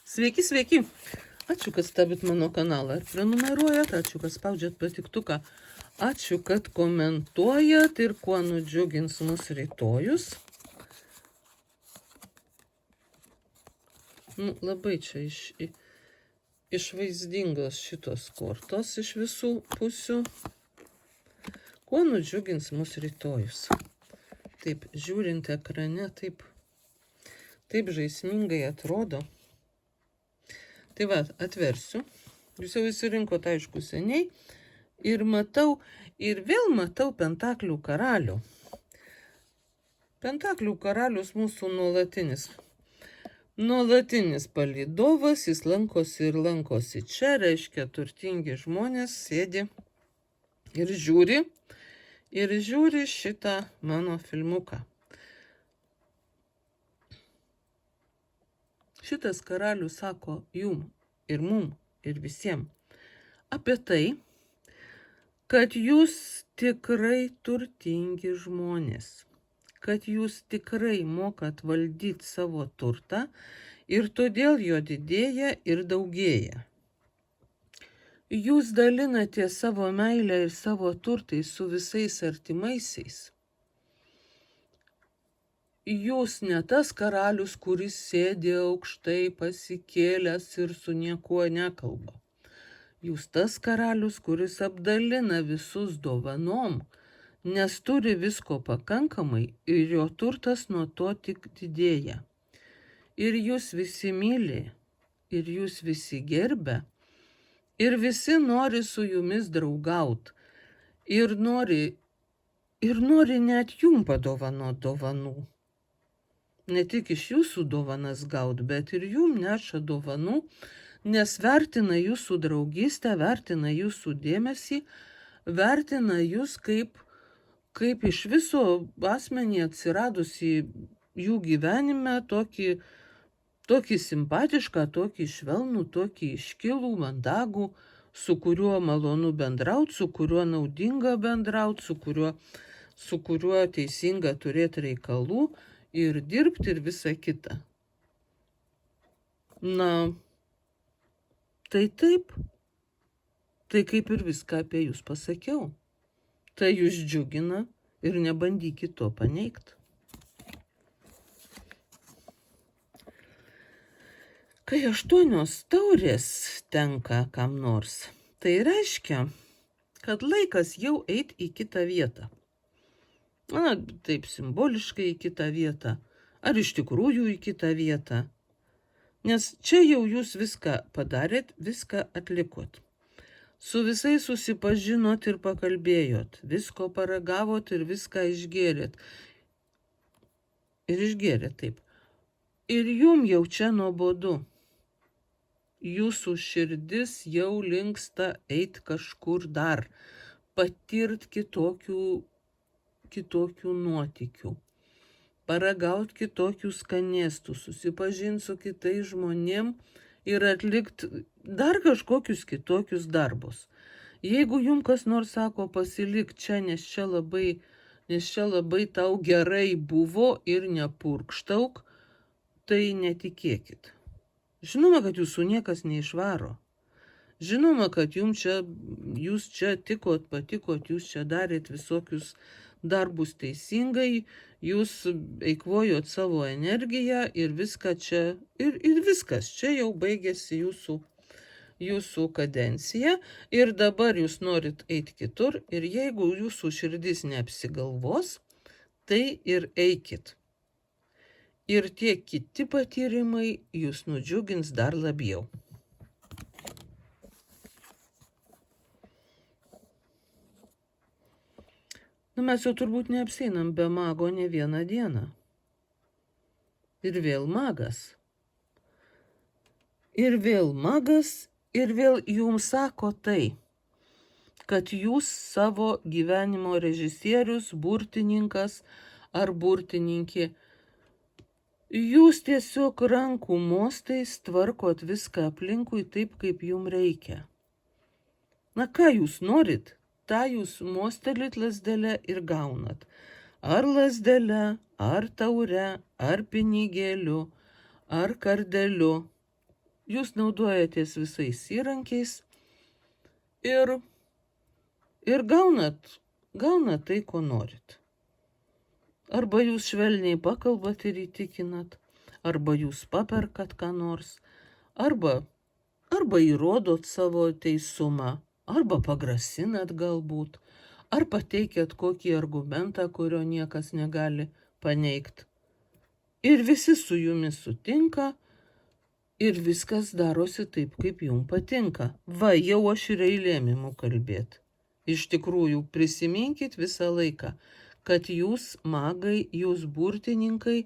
Sveiki, sveiki. Ačiū, kad stebit mano kanalą ir prenumeruojat, ačiū, kad spaudžiat patiktuką, ačiū, kad komentuojat ir kuo nudžiugins mus rytojus. Labai čia išvaizdingos šitos kortos iš visų pusių. Kuo nudžiugins mus rytojus. Taip, žiūrint ekrane, taip žaismingai atrodo. Tai va, atversiu. Jūs jau įsirinkot, aišku, seniai. Ir vėl matau Pentaklių karalių. Pentaklių karalius mūsų nuolatinis palydovas, jis lankosi ir lankosi čia, reiškia, turtingi žmonės sėdi ir žiūri šitą mano filmuką. Šitas karalius sako jum ir mum ir visiems apie tai, kad jūs tikrai turtingi žmonės, kad jūs tikrai mokat valdyti savo turtą ir todėl jo didėja ir daugėja. Jūs dalinate savo meilę ir savo turtai su visais artimaisiais. Jūs ne tas karalius, kuris sėdi aukštai pasikėlęs ir su niekuo nekalba. Jūs tas karalius, kuris apdalina visus dovanom, nes turi visko pakankamai ir jo turtas nuo to tik didėja. Ir jūs visi myli, ir jūs visi gerbia, ir visi nori su jumis draugaut, ir nori net jum padovanot dovanų. Ne tik iš jūsų dovanas gaut, bet ir jum neša dovanų, nes vertina jūsų draugystę, vertina jūsų dėmesį, vertina jūs kaip iš viso asmenį atsiradusi jų gyvenime tokį simpatišką, tokį švelnų, tokį iškilų, mandagų, su kuriuo malonu bendraut, su kuriuo naudinga bendraut, su kuriuo teisinga turėti reikalų ir dirbti ir visa kita. Na, tai taip. Tai kaip ir viską apie jūs pasakiau. Tai jūs džiugina ir nebandykit to paneigti. Kai 8 taurės tenka kam nors, tai reiškia, kad laikas jau eit į kitą vietą. Na, taip simboliškai į kitą vietą, ar iš tikrųjų į kitą vietą. Nes čia jau jūs viską padarėt, viską atlikot. Su visais susipažinot ir pakalbėjot, visko paragavot ir viską išgėrėt. Ir išgėrėt taip. Ir jum jau čia nuobodu. Jūsų širdis jau linksta eit kažkur dar, patirt kitokių nuotykių, paragaut kitokių skanėstų, susipažinti su kitais žmonėm ir atlikti dar kažkokius kitokius darbus. Jeigu jums kas nors sako pasilik čia, nes čia labai tau gerai buvo ir nepurkštauk, tai netikėkit. Žinoma, kad jūsų niekas neišvaro. Žinoma, kad jūs čia patikot, jūs čia darėt visokius darbus teisingai, jūs eikvojot savo energiją ir viską čia, ir viskas, čia jau baigėsi jūsų kadencija ir dabar jūs norit eiti kitur ir jeigu jūsų širdis neapsigalvos, tai ir eikit. Ir tie kiti patyrimai jūs nudžiugins dar labiau. Mes jau turbūt neapseinam be mago ne vieną dieną. Ir vėl magas. Ir vėl jums sako tai, kad jūs savo gyvenimo režisierius, burtininkas ar burtininkė, jūs tiesiog rankų mostais tvarkot viską aplinkui taip, kaip jums reikia. Na ką jūs norit? Ta jūs mostelit lazdelę ir gaunat. Ar lazdelę, ar taure, ar pinigėliu, ar kardeliu. jūs naudojatės visais įrankiais ir gaunat tai, ko norit. Arba jūs švelniai pakalbat ir įtikinat, arba jūs paperkat ką nors, arba įrodot savo teisumą, arba pagrasinat galbūt, ar pateikėt kokį argumentą, kurio niekas negali paneigt. Ir visi su jumis sutinka ir viskas darosi taip, kaip jums patinka. Va, jau aš ir eilėm imu kalbėt. Iš tikrųjų, prisiminkit visą laiką, kad jūs magai, jūs burtininkai,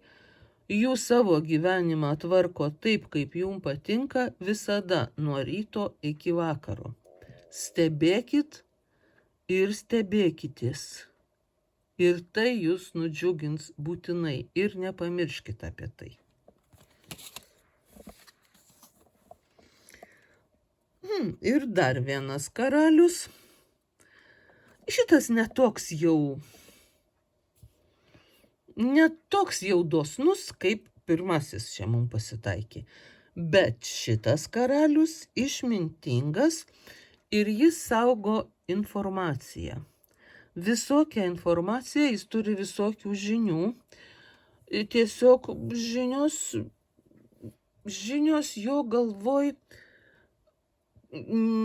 jūs savo gyvenimą tvarko taip, kaip jums patinka visada nuo ryto iki vakaro. Stebėkit ir stebėkitės. Ir tai jūs nudžiugins būtinai ir nepamirškit apie tai. Ir dar vienas karalius. Šitas netoks jau dosnus, kaip pirmasis čia mums pasitaikė. Bet šitas karalius išmintingas ir jis saugo informaciją. Visokią informaciją, jis turi visokių žinių. Tiesiog žinios jo galvoj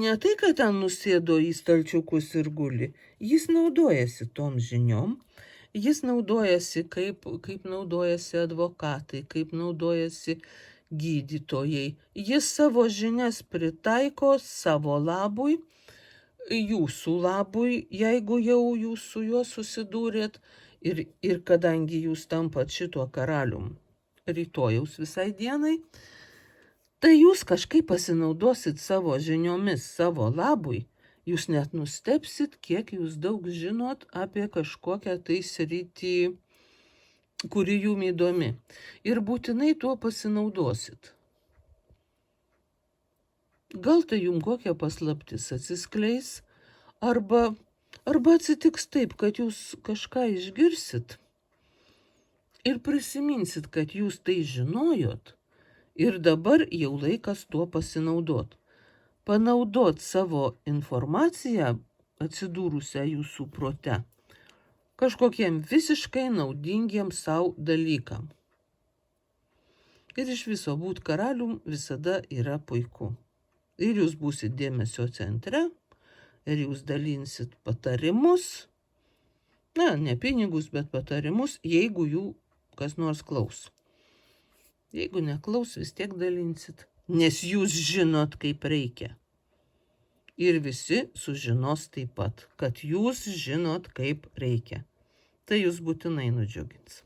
ne tai, kad ten nusėdo į stalčiukus ir guli. Jis naudojasi tom žiniom. Jis naudojasi, kaip naudojasi advokatai, kaip naudojasi gydytojai. Jis savo žinias pritaiko savo labui, jūsų labui, jeigu jau jūs su juo susidūrėt. Ir kadangi jūs tampat šituo karalium rytojaus visai dienai, tai jūs kažkaip pasinaudosit savo žiniomis, savo labui. Jūs net nustebsit, kiek jūs daug žinot apie kažkokią tai sritį, kuri jum įdomi. Ir būtinai tuo pasinaudosit. Gal tai jum kokia paslaptis atsiskleis, arba atsitiks taip, kad jūs kažką išgirsit ir prisiminsit, kad jūs tai žinojot ir dabar jau laikas tuo pasinaudot. Panaudot savo informaciją atsidūrusią jūsų prote kažkokiem visiškai naudingiem savo dalykam. Ir iš viso būt karalium visada yra puiku. Ir jūs būsit dėmesio centre, ir jūs dalinsit patarimus, ne pinigus, bet patarimus, jeigu jų kas nors klaus. Jeigu neklaus, vis tiek dalinsit, nes jūs žinot, kaip reikia. Ir visi sužinos taip pat, kad jūs žinot, kaip reikia. Tai jūs būtinai nudžiugins.